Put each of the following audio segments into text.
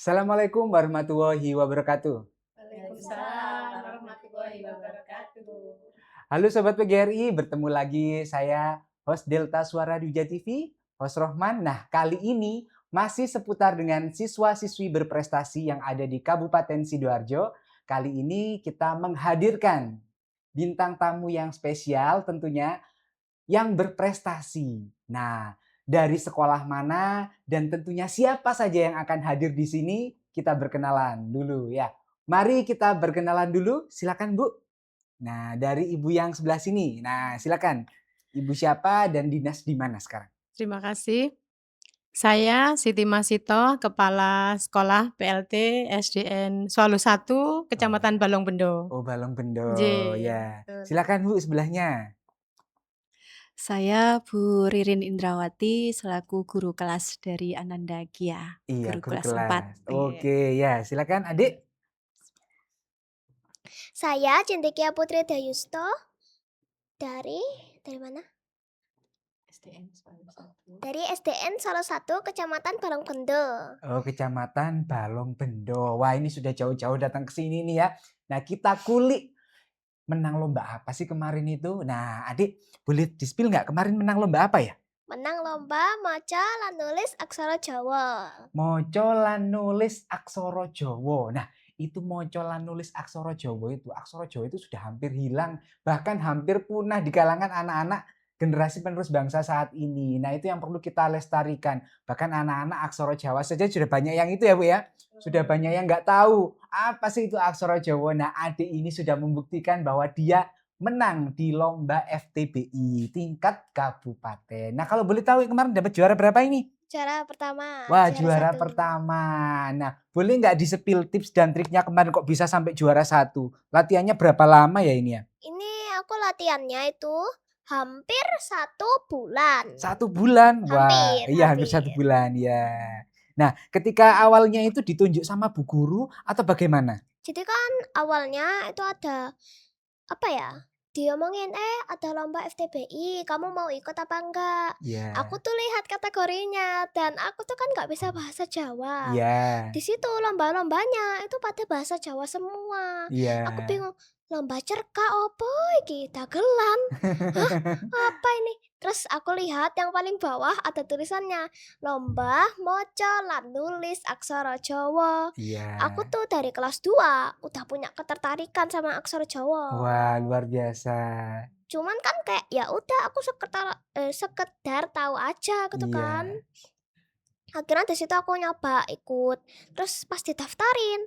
Assalamualaikum warahmatullahi wabarakatuh. Waalaikumsalam warahmatullahi wabarakatuh. Halo Sobat PGRI, bertemu lagi saya host Delta Suara Dija TV, host Rohman. Nah, kali ini masih seputar dengan siswa-siswi berprestasi yang ada di Kabupaten Sidoarjo. Kali ini kita menghadirkan bintang tamu yang spesial tentunya yang berprestasi. Nah, dari sekolah mana dan tentunya siapa saja yang akan hadir di sini, kita berkenalan dulu ya. Mari kita berkenalan dulu, silakan Bu. Nah, dari Ibu yang sebelah sini. Nah, silakan. Ibu siapa dan dinas di mana sekarang? Terima kasih. Saya Siti Masito, Kepala Sekolah PLT SDN Swalo 1, Kecamatan Balongbendo. Oh, Balongbendo J. ya. Betul. Silakan Bu sebelahnya. Saya Bu Ririn Indrawati selaku guru kelas dari Ananda Gia, Iya, guru guru kelas 4. kelas. Oke, ya. Silakan Adik. Saya Cendekia Putri Dayusto dari mana? SDN Swalo 1. Dari SDN salah satu Kecamatan Balongbendo. Oh, Kecamatan Balongbendo. Wah, ini sudah jauh-jauh datang ke sini nih ya. Nah, kita kulik menang lomba apa sih kemarin itu? Nah, Adik boleh di-spill nggak kemarin menang lomba apa ya? Menang lomba maca lan nulis aksara Jawa. Moco lan nulis aksara Jawa. Nah, itu moco lan nulis aksara Jawa itu sudah hampir hilang, bahkan hampir punah di kalangan anak-anak generasi penerus bangsa saat ini. Nah, itu yang perlu kita lestarikan. Bahkan anak-anak aksara Jawa saja sudah banyak yang itu ya, Bu ya. Sudah banyak yang nggak tahu apa sih itu aksara Jawa. Nah, adik ini sudah membuktikan bahwa dia menang di lomba FTBI tingkat kabupaten. Nah, kalau boleh tahu kemarin dapat juara berapa ini? Juara pertama. Wah, juara satu. pertama. Nah, boleh nggak di-spill tips dan triknya kemarin kok bisa sampai juara 1? Latihannya berapa lama ya ini ya? Ini aku latihannya itu hampir 1 bulan. 1 bulan? Wah, Hampir, iya hampir 1 bulan ya. Nah, ketika awalnya itu ditunjuk sama bu guru atau bagaimana? Jadi kan awalnya itu ada apa ya? Diomongin ada lomba FTBI, kamu mau ikut apa enggak? Iya. Aku tuh lihat kategorinya dan aku tuh kan nggak bisa bahasa Jawa. Iya. Di situ lomba-lombanya itu pada bahasa Jawa semua. Iya. Aku bingung, lomba cerka opo iki dagelan? Hah? Apa ini? Terus aku lihat yang paling bawah ada tulisannya lomba moco lan nulis aksara Jawa. Iya. Aku tuh dari kelas 2 udah punya ketertarikan sama aksara Jawa. Wah, luar biasa. Cuman kan kayak ya udah aku sekedar tahu aja gitu Iya. kan. Akhirnya di situ aku nyoba ikut. Terus pas didaftarin,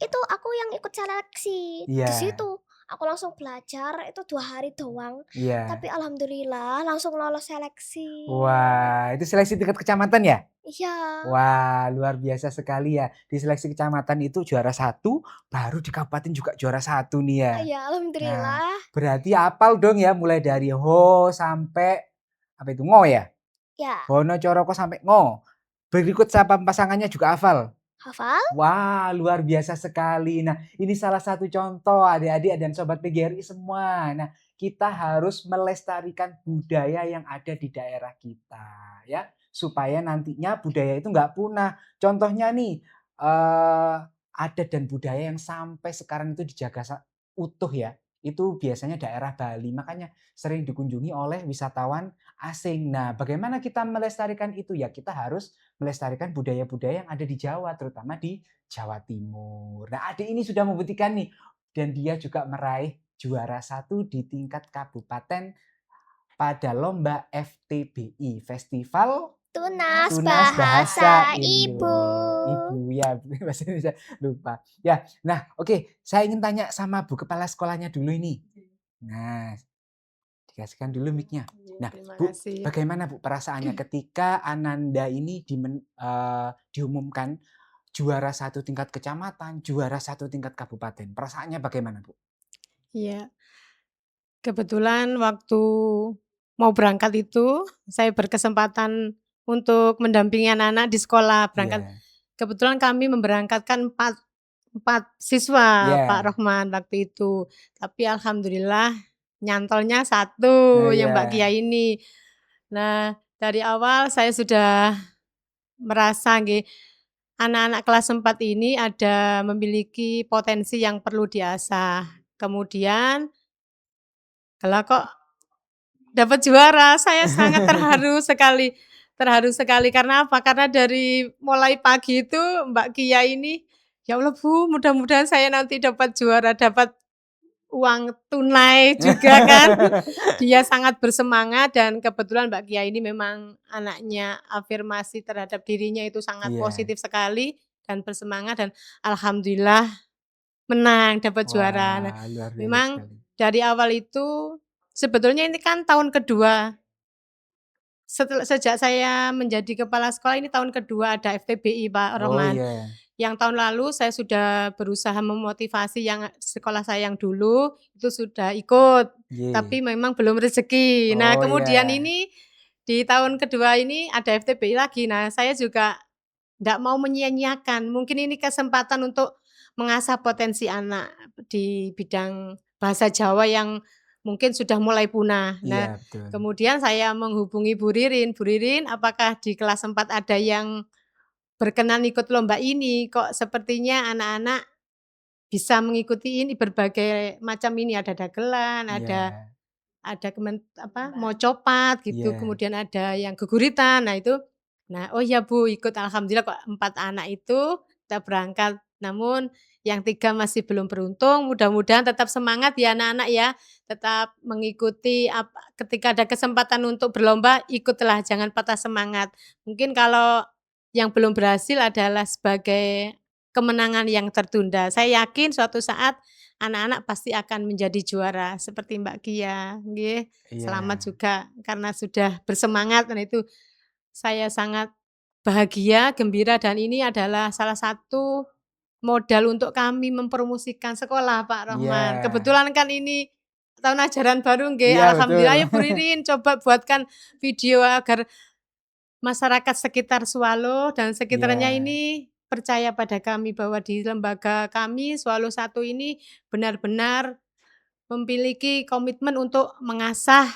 itu aku yang ikut seleksi. Iya. Di situ aku langsung belajar itu 2 hari doang. Iya. Tapi alhamdulillah langsung lolos seleksi. Wah, itu seleksi tingkat kecamatan ya? Iya. Wah, luar biasa sekali ya. Di seleksi kecamatan itu juara 1, baru di kabupaten juga juara 1 nih ya. Iya, alhamdulillah. Berarti hafal dong ya mulai dari ho sampai apa itu ngo ya? Ya, Hono Coroko sampai ngo. Berikut siapa pasangannya juga hafal. hafal? Wah, luar biasa sekali. Nah, ini salah satu contoh adik-adik dan sobat PGRI semua. Nah, kita harus melestarikan budaya yang ada di daerah kita ya, supaya nantinya budaya itu nggak punah. Contohnya nih, adat dan budaya yang sampai sekarang itu dijaga utuh ya. Itu biasanya daerah Bali, makanya sering dikunjungi oleh wisatawan asing. Nah, bagaimana kita melestarikan itu ya? Kita harus melestarikan budaya-budaya yang ada di Jawa, terutama di Jawa Timur. Nah, adik ini sudah membuktikan nih, dan dia juga meraih juara 1 di tingkat kabupaten pada lomba FTBI, Festival Tunas Tunas Bahasa Ibu. Ibu ya, bahasa Indonesia lupa. Ya, nah oke, saya ingin tanya sama Bu Kepala Sekolahnya dulu ini. Nah, dikasihkan dulu mic-nya. Nah, Terima Bu, kasih. bagaimana Bu perasaannya ketika Ananda ini diumumkan juara 1 tingkat kecamatan, juara 1 tingkat kabupaten? Perasaannya bagaimana, Bu? Iya. Kebetulan waktu mau berangkat itu, saya berkesempatan untuk mendampingi anak-anak di sekolah berangkat. Iya. Kebetulan kami memberangkatkan 4 siswa, Iya. Pak Rohman waktu itu. Tapi alhamdulillah nyantolnya 1 Oh, yang Mbak iya. Kia ini. Nah, dari awal saya sudah merasa nggih, anak-anak kelas 4 ini ada memiliki potensi yang perlu diasah. Kemudian, lah kok dapat juara, saya sangat terharu sekali karena apa? Karena dari mulai pagi itu Mbak Kia ini, "Ya Allah Bu, mudah-mudahan saya nanti dapat juara, dapat uang tunai juga kan." Dia sangat bersemangat dan kebetulan Mbak Kia ini memang anaknya afirmasi terhadap dirinya itu sangat Iya. positif sekali dan bersemangat dan alhamdulillah menang, dapat juara. Nah, Wah, luar biasa memang sekali. dari awal itu sebetulnya ini kan tahun kedua sejak saya menjadi kepala sekolah ini tahun kedua ada FTBI Pak Oh, Rohman. iya. Yang tahun lalu saya sudah berusaha memotivasi yang sekolah saya yang dulu itu sudah ikut, Ye. tapi memang belum rezeki. Nah, Oh, kemudian iya. ini di tahun kedua ini ada FTBI lagi. Nah, saya juga ndak mau menyia-nyiakan. Mungkin ini kesempatan untuk mengasah potensi anak di bidang bahasa Jawa yang mungkin sudah mulai punah. Nah, Iya, betul. kemudian saya menghubungi Bu Ririn, "Bu Ririn, apakah di kelas 4 ada yang berkenan ikut lomba ini? Kok sepertinya anak-anak bisa mengikuti ini berbagai macam ini, ada dagelan, Iya. ada mau copat gitu, Iya. kemudian ada yang geguritan." Nah itu, "Oh iya Bu ikut." Alhamdulillah kok 4 anak itu kita berangkat. Namun yang 3 masih belum beruntung, mudah-mudahan tetap semangat ya anak-anak ya, tetap mengikuti ketika ada kesempatan untuk berlomba, ikutlah jangan patah semangat. Mungkin kalau yang belum berhasil adalah sebagai kemenangan yang tertunda. Saya yakin suatu saat anak-anak pasti akan menjadi juara seperti Mbak Kia, nggih. Selamat Iya. juga karena sudah bersemangat dan itu saya sangat bahagia, gembira dan ini adalah salah satu modal untuk kami mempromosikan sekolah Pak Rohman. Iya. Kebetulan kan ini tahun ajaran baru nggih, Iya, betul. alhamdulillah. Ayo Bu Ririn coba buatkan video agar masyarakat sekitar Swalo dan sekitarnya Iya. ini percaya pada kami bahwa di lembaga kami Swalo 1 ini benar-benar memiliki komitmen untuk mengasah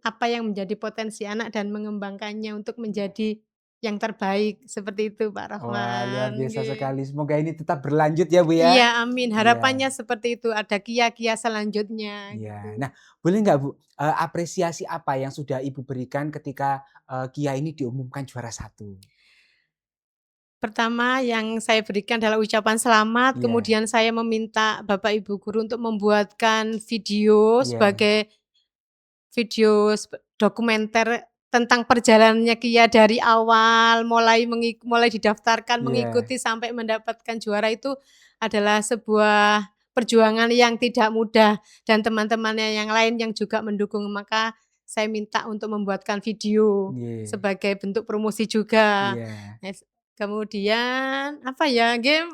apa yang menjadi potensi anak dan mengembangkannya untuk menjadi yang terbaik, seperti itu Pak Wah, luar Rahman, biasa nggih. sekali. Semoga ini tetap berlanjut ya, Bu, ya. Iya, amin. Iya. Harapannya seperti itu, ada kia-kia selanjutnya, Iya. gitu. Nah, boleh nggak, Bu, apresiasi apa yang sudah Ibu berikan ketika, Kia ini diumumkan juara 1? Pertama yang saya berikan adalah ucapan selamat, Iya. kemudian saya meminta Bapak Ibu guru untuk membuatkan video Iya. sebagai video dokumenter tentang perjalanannya Kia dari awal mulai didaftarkan, Iya. mengikuti sampai mendapatkan juara itu adalah sebuah perjuangan yang tidak mudah dan teman-temannya yang lain yang juga mendukung. Maka saya minta untuk membuatkan video Iya. sebagai bentuk promosi juga. Iya. Nes kemudian apa ya, nggih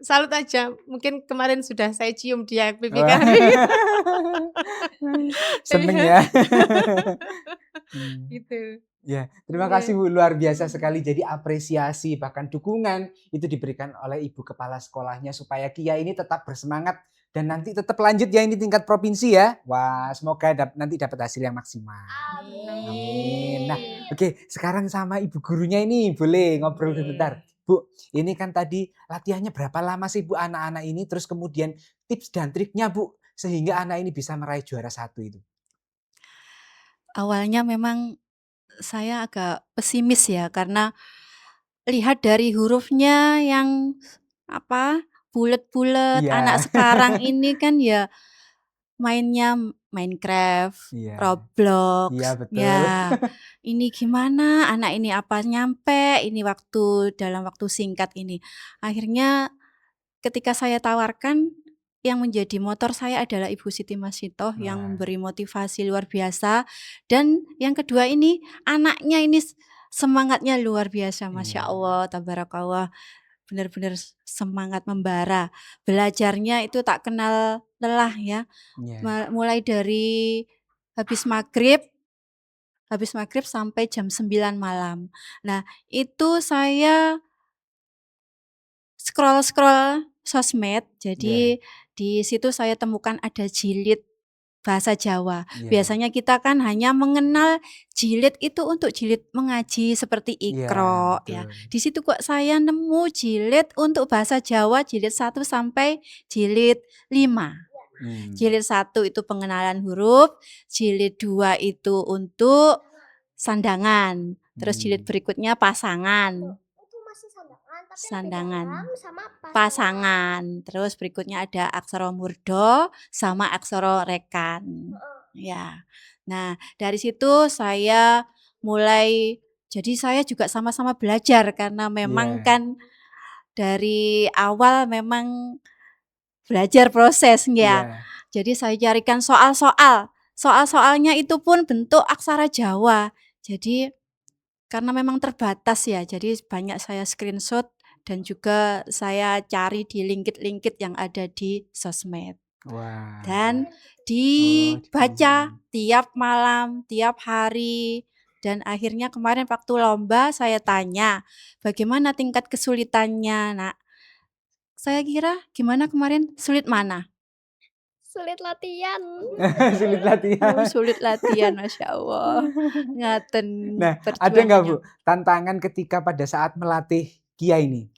salut aja, mungkin kemarin sudah saya cium dia pipi Wah. kami. Seneng Iya. ya. Hmm. Gitu. Ya, terima kasih, Nggih. Bu, luar biasa sekali. Jadi apresiasi bahkan dukungan itu diberikan oleh Ibu kepala sekolahnya supaya Kia ini tetap bersemangat dan nanti tetap lanjut ya ini tingkat provinsi ya. Wah, semoga nanti dapat hasil yang maksimal. Amin. Nah, Amin. oke, sekarang sama ibu gurunya ini boleh ngobrol sebentar. Boleh. Bu, ini kan tadi latihannya berapa lama sih, Bu, anak-anak ini? Terus kemudian tips dan triknya, Bu, sehingga anak ini bisa meraih juara 1 itu? Awalnya memang saya agak pesimis ya, karena lihat dari hurufnya yang apa, bulet-bulet, Iya. anak sekarang ini kan ya mainnya Minecraft, Iya. Iya, Roblox, betul. ya ini gimana anak ini apa nyampe ini dalam waktu singkat ini. Akhirnya ketika saya tawarkan, yang menjadi motor saya adalah Ibu Siti Masitoh yang Wah. memberi motivasi luar biasa dan yang kedua ini anaknya ini semangatnya luar biasa, Masya Iya. Allah, tabarakallah, benar-benar semangat membara. Belajarnya itu tak kenal lelah ya, Iya. mulai dari habis maghrib sampai jam 9 malam. Nah, itu saya scroll-scroll sosmed, Iya. jadi di situ saya temukan ada jilid bahasa Jawa. Iya. Biasanya kita kan hanya mengenal jilid itu untuk jilid mengaji seperti Iya, Iqra ya. betul. Di situ kok saya nemu jilid untuk bahasa Jawa jilid 1 sampai jilid 5. Jilid 1 itu pengenalan huruf, jilid 2 itu untuk sandangan, terus jilid berikutnya pasangan. Itu masih sandangan, tapi lebih Sandangan. dalam sama Pasangan, terus berikutnya ada aksara murda sama aksara rekan. Ya. Nah, dari situ saya mulai jadi saya juga sama-sama belajar karena memang Iya. kan dari awal memang belajar proses ya. Iya. Jadi saya carikan soal-soal. Soal-soalnya itu pun bentuk aksara Jawa. Jadi karena memang terbatas ya, jadi banyak saya screenshot dan juga saya cari di lingkit-lingkit yang ada di sosmed. Wah. Dan dipelajari. dibaca tiap malam, tiap hari. Dan akhirnya kemarin waktu lomba saya tanya, "Bagaimana tingkat kesulitannya, Nak?" Saya kira gimana kemarin? Sulit mana? Sulit latihan. Sulit latihan. Sulit latihan, Masya Allah. Ngaten Nah, ada nggak Bu, perjuangannya. tantangan ketika pada saat melatih Kia ini?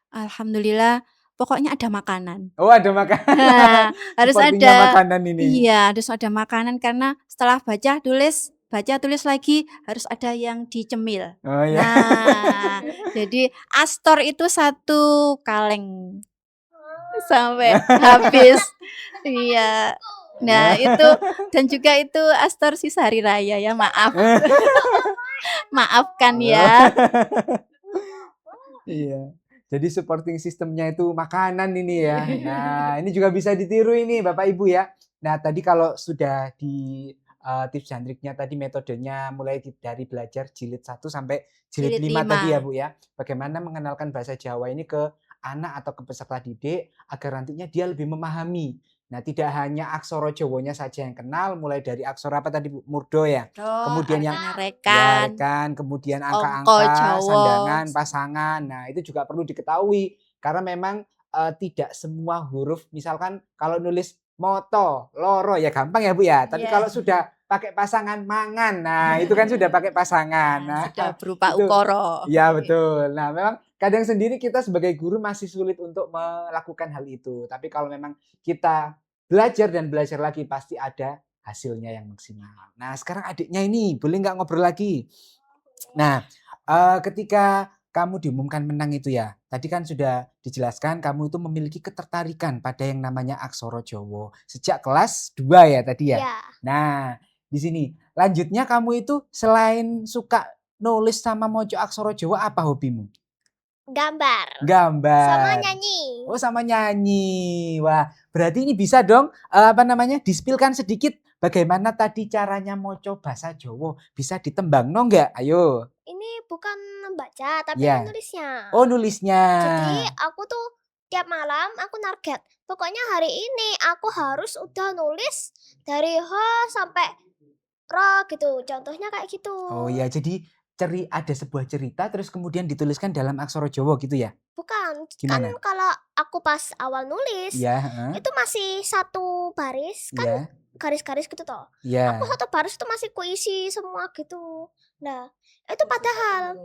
Alhamdulillah, pokoknya ada makanan. Oh, ada makanan. Nah, harus Sepertinya ada makanan ini. iya, harus ada makanan karena setelah baca, tulis lagi harus ada yang dicemil. Oh ya. Nah, jadi Astor itu 1 kaleng sampai habis. Iya. Nah, itu dan juga itu Astor sisa hari raya ya, maaf. Maafkan ya. Iya. Jadi supporting system-nya itu makanan ini ya. Nah, ini juga bisa ditiru ini Bapak Ibu ya. Nah, tadi kalau sudah di tips dan triknya tadi metodenya mulai dari belajar jilid 1 sampai jilid Jilid 5 tadi ya 5. Bu ya. Bagaimana mengenalkan bahasa Jawa ini ke anak atau ke peserta didik agar nantinya dia lebih memahami. Nah, tidak hanya aksara Jawanya saja yang kenal, mulai dari aksara apa tadi Bu? Murdo ya. Kemudian yang Artinya ya rekan, rekan, kemudian ongko angka-angka, Jawa. sandangan, pasangan. Nah, itu juga perlu diketahui karena memang tidak semua huruf misalkan kalau nulis moto, loro ya gampang ya Bu ya. Tapi Iya. kalau sudah pakai pasangan mangan, nah itu kan sudah pakai pasangan. Nah, Nah, sudah berupa itu ukara. iya betul. Nah, memang kadang sendiri kita sebagai guru masih sulit untuk melakukan hal itu. Tapi kalau memang kita belajar dan belajar lagi pasti ada hasilnya yang maksimal. Nah, sekarang adiknya ini boleh nggak ngobrol lagi? Nah, ketika kamu diumumkan menang itu ya, tadi kan sudah dijelaskan kamu itu memiliki ketertarikan pada yang namanya aksara Jawa sejak kelas 2 ya tadi ya? Ya. Nah, di sini lanjutnya kamu itu selain suka nulis sama moco aksara Jawa apa hobimu? Gambar. Gambar. Sama nyanyi. Oh, sama nyanyi. Wah, berarti ini bisa dong di-spill-kan sedikit bagaimana tadi caranya moco bahasa Jawa? Bisa ditembangno nggak? Ayo. Ini bukan membaca tapi Ya. nulisnya. Oh, nulisnya. Jadi aku tuh tiap malam aku target. Pokoknya hari ini aku harus udah nulis dari H sampai R gitu. Contohnya kayak gitu. Oh ya, jadi ada sebuah cerita terus kemudian dituliskan dalam aksara Jawa gitu ya? Bukan, Gimana? kan kalau aku pas awal nulis Iya, heeh. itu masih 1 baris kan Iya. garis-garis gitu toh. Iya. Aku 1 baris itu masih kuisi semua gitu. Nah, itu padahal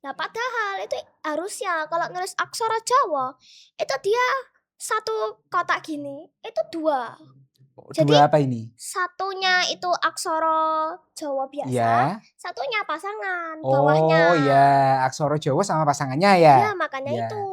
Nah, padahal itu harusnya kalau nulis aksara Jawa itu dia 1 kotak gini, itu 2. Jadi Dua apa ini? satunya itu aksara Jawa biasa, Iya. satunya pasangan, Oh bawahnya. ya, aksara Jawa sama pasangannya ya? Iya, makanya Iya. itu.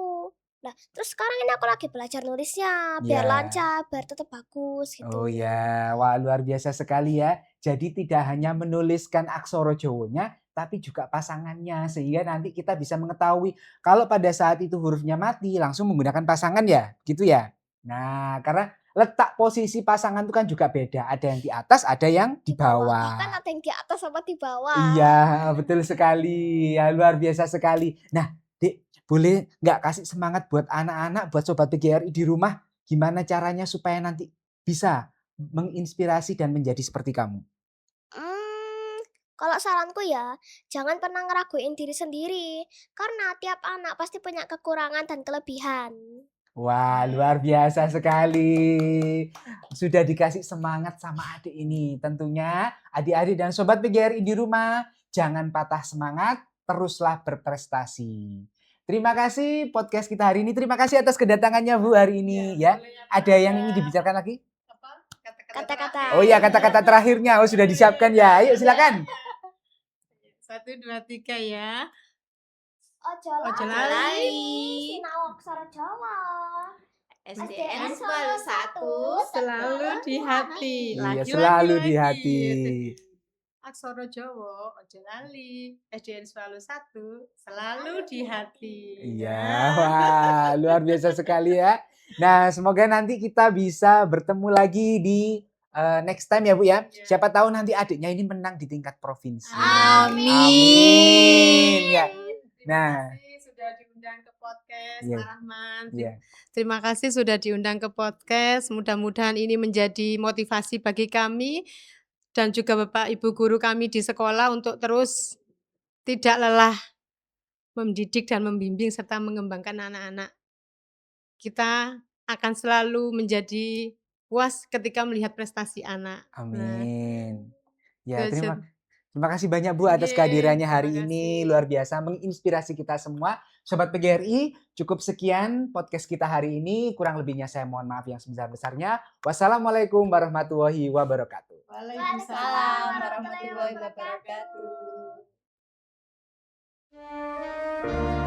Nah, terus sekarang ini aku lagi belajar nulisnya biar Iya. lancar, biar tetap bagus gitu. Oh ya, wah luar biasa sekali ya. Jadi tidak hanya menuliskan aksara Jawanya, tapi juga pasangannya sehingga nanti kita bisa mengetahui kalau pada saat itu hurufnya mati langsung menggunakan pasangan ya, gitu ya. Nah, karena letak posisi pasangan itu kan juga beda. Ada yang di atas, ada yang di bawah. Bahkan ada yang di atas sama di bawah. Iya, betul sekali. Ya, luar biasa sekali. Nah, Dik, boleh nggak kasih semangat buat anak-anak, buat Sobat PGRI di rumah, gimana caranya supaya nanti bisa menginspirasi dan menjadi seperti kamu? Kalau saranku ya, jangan pernah ngeraguin diri sendiri. Karena tiap anak pasti punya kekurangan dan kelebihan. Wah, luar biasa sekali. Sudah dikasih semangat sama adik ini. Tentunya adik-adik dan sobat PGRI di rumah, jangan patah semangat, teruslah berprestasi. Terima kasih podcast kita hari ini. Terima kasih atas kedatangannya Bu hari ini ya. Ada yang ingin dibicarakan lagi? Kata-kata. Oh iya, kata-kata terakhirnya. Oh, sudah disiapkan ya. Ayo silakan. 1, 2, 3 ya. Ojo Ojo lali lali. sinau aksara Jawa. SDN selalu satu, Selalu di hati. Iya, Lagi, selalu lagi, di lagi. hati. Aksara Jawa, ojo lali. SDN selalu satu, selalu di hati. Iya, wah, luar biasa sekali ya. Nah, semoga nanti kita bisa bertemu lagi di next time ya Bu ya. Iya. Siapa tahu nanti adiknya ini menang di tingkat provinsi. Amin. Amin. Ya. Terima Nah. kasih sudah diundang ke podcast Iya. Pak Rahman. Iya. Terima kasih sudah diundang ke podcast. Mudah-mudahan ini menjadi motivasi bagi kami dan juga Bapak Ibu guru kami di sekolah untuk terus tidak lelah mendidik dan membimbing serta mengembangkan anak-anak. Kita akan selalu menjadi puas ketika melihat prestasi anak. Amin. Ya, Itu aja. terima kasih banyak Bu atas Iya, kehadirannya hari terima ini. kasih. Luar biasa menginspirasi kita semua. Sobat PGRI, cukup sekian podcast kita hari ini. Kurang lebihnya saya mohon maaf yang sebesar-besarnya. Wassalamualaikum warahmatullahi wabarakatuh. Waalaikumsalam warahmatullahi wabarakatuh. wabarakatuh.